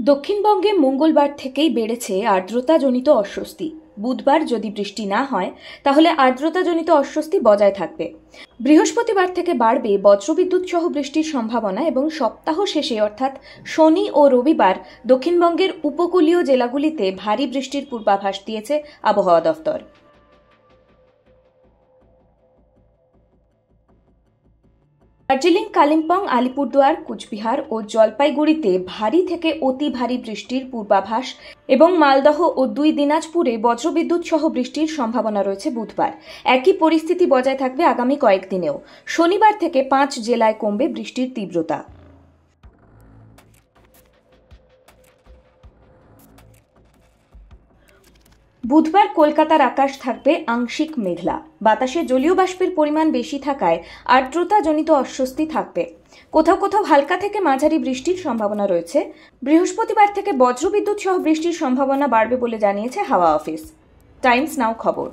দক্ষিণবঙ্গে মঙ্গলবার থেকেই বেড়েছে আর্দ্রতাজনিত অস্বস্তি। বুধবার যদি বৃষ্টি না হয় তাহলে আর্দ্রতাজনিত অস্বস্তি বজায় থাকবে। বৃহস্পতিবার থেকে বাড়বে বজ্রবিদ্যুৎ সহ বৃষ্টির সম্ভাবনা এবং সপ্তাহ শেষে অর্থাৎ শনি ও রবিবার দক্ষিণবঙ্গের উপকূলীয় জেলাগুলিতে ভারী বৃষ্টির পূর্বাভাস দিয়েছে আবহাওয়া দফতর। দার্জিলিং, কালিম্পং, আলিপুরদুয়ার, কুচবিহার ও জলপাইগুড়িতে ভারী থেকে অতি ভারী বৃষ্টির পূর্বাভাস এবং মালদহ ও 2 দিনাজপুরে বজ্রবিদ্যুৎ সহ বৃষ্টির সম্ভাবনা রয়েছে বুধবার। একই পরিস্থিতি বজায় থাকবে আগামী কয়েকদিনেও। শনিবার থেকে 5 জেলায় কমবে বৃষ্টির তীব্রতা। বুধবার কলকাতার আকাশ থাকবে আংশিক মেঘলা। বাতাসে জলীয় বাষ্পের পরিমাণ বেশি থাকায় আর্দ্রতাজনিত অস্বস্তি থাকবে। কোথাও কোথাও হালকা থেকে মাঝারি বৃষ্টির সম্ভাবনা রয়েছে। বৃহস্পতিবার থেকে বজ্রবিদ্যুৎ সহ বৃষ্টির সম্ভাবনা বাড়বে বলে জানিয়েছে হাওয়া অফিস। টাইমস নাও খবর।